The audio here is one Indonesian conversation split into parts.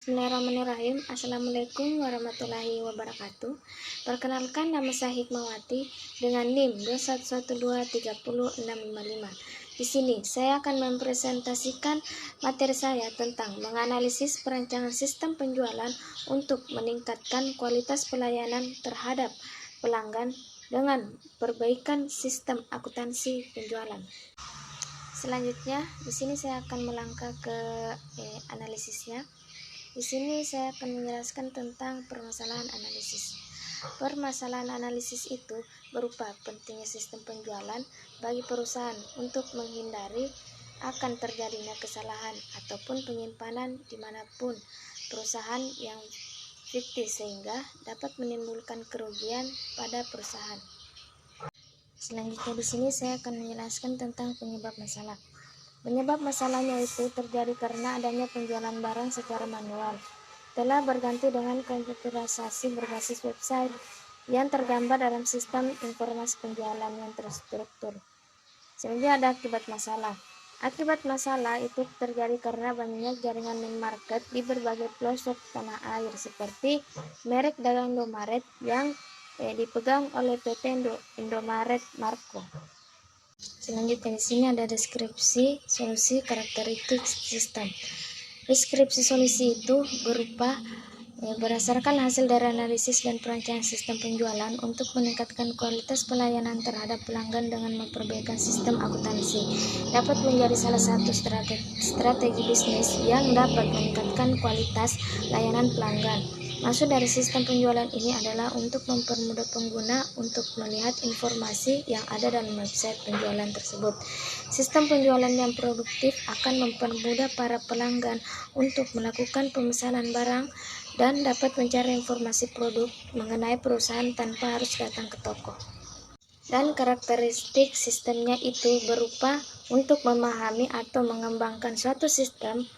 Bismillahirrahmanirrahim. Assalamualaikum warahmatullahi wabarakatuh. Perkenalkan, nama saya Hikmawati dengan NIM 211230655. Di sini saya akan mempresentasikan materi saya tentang menganalisis perancangan sistem penjualan untuk meningkatkan kualitas pelayanan terhadap pelanggan dengan perbaikan sistem akuntansi penjualan. Selanjutnya, di sini saya akan melangkah ke analisisnya. Di sini saya akan menjelaskan tentang permasalahan analisis. Permasalahan analisis itu berupa pentingnya sistem penjualan bagi perusahaan untuk menghindari akan terjadinya kesalahan ataupun penyimpanan dimanapun perusahaan yang fiktif sehingga dapat menimbulkan kerugian pada perusahaan. Selanjutnya di sini saya akan menjelaskan tentang penyebab masalah. Penyebab masalahnya itu terjadi karena adanya penjualan barang secara manual. Telah berganti dengan komputerisasi berbasis website yang tergambar dalam sistem informasi penjualan yang terstruktur. Selanjutnya ada akibat masalah. Akibat masalah itu terjadi karena banyaknya jaringan minimarket di berbagai pelosok tanah air seperti merek dagang Indomaret yang dipegang oleh PT Indomaret Marko. Selanjutnya di sini ada deskripsi solusi karakteristik sistem. Deskripsi solusi itu berupa berdasarkan hasil dari analisis dan perancangan sistem penjualan untuk meningkatkan kualitas pelayanan terhadap pelanggan dengan memperbaiki sistem akuntansi dapat menjadi salah satu strategi bisnis yang dapat meningkatkan kualitas layanan pelanggan. Maksud dari sistem penjualan ini adalah untuk mempermudah pengguna untuk melihat informasi yang ada dalam website penjualan tersebut. Sistem penjualan yang produktif akan mempermudah para pelanggan untuk melakukan pemesanan barang dan dapat mencari informasi produk mengenai perusahaan tanpa harus datang ke toko. Dan karakteristik sistemnya itu berupa untuk memahami atau mengembangkan suatu sistem,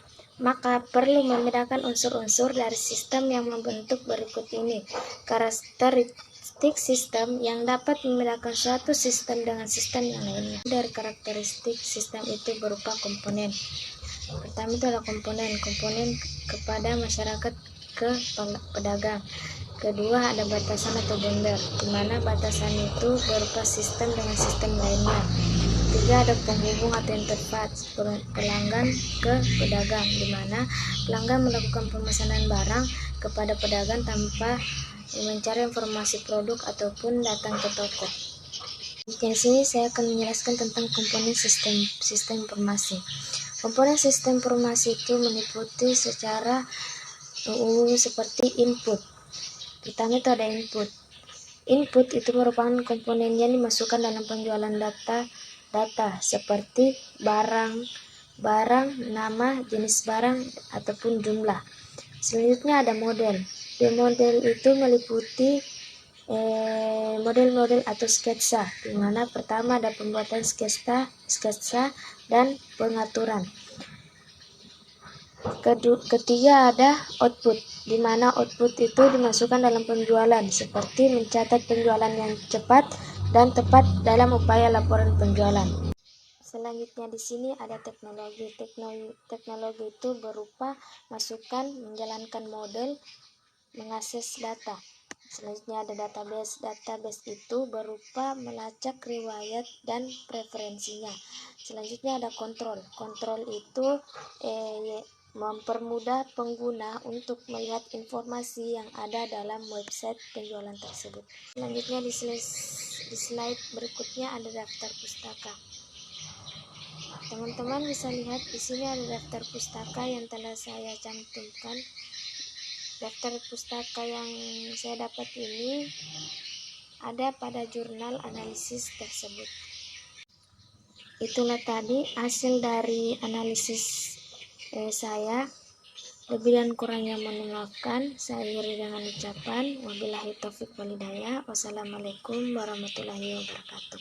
maka perlu membedakan unsur-unsur dari sistem yang membentuk berikut ini. Karakteristik sistem yang dapat membedakan suatu sistem dengan sistem yang lainnya. Dari karakteristik sistem itu berupa komponen. Pertama itu adalah komponen kepada masyarakat ke pedagang. Kedua ada batasan atau border, di mana batasan itu berupa sistem dengan sistem lainnya. Ketiga ada penghubung atau interface pelanggan ke pedagang, di mana pelanggan melakukan pemesanan barang kepada pedagang tanpa mencari informasi produk ataupun datang ke toko. Di sini saya akan menjelaskan tentang komponen sistem informasi. Komponen sistem informasi itu meliputi secara umum seperti input. Pertama itu ada input. Input itu merupakan komponen yang dimasukkan dalam penjualan data seperti barang, nama, jenis barang ataupun jumlah. Selanjutnya ada model. Di model itu meliputi model-model atau sketsa, di mana pertama ada pembuatan sketsa dan pengaturan. Ketiga ada output, di mana output itu dimasukkan dalam penjualan seperti mencatat penjualan yang cepat dan tepat dalam upaya laporan penjualan. Selanjutnya di sini ada teknologi. Teknologi itu berupa masukan, menjalankan model, mengakses data. Selanjutnya ada database. Database itu berupa melacak riwayat dan preferensinya. Selanjutnya ada kontrol. Kontrol itu mempermudah pengguna untuk melihat informasi yang ada dalam website penjualan tersebut. Selanjutnya di slide berikutnya ada daftar pustaka. Teman-teman bisa lihat di sini ada daftar pustaka yang telah saya cantumkan. Daftar pustaka yang saya dapat ini ada pada jurnal analisis tersebut. Itulah tadi hasil dari analisis saya. Lebih dan kurangnya mohon maafkan. Saya akhiri dengan ucapan wabillahi taufik wal hidayah. Wassalamualaikum warahmatullahi wabarakatuh.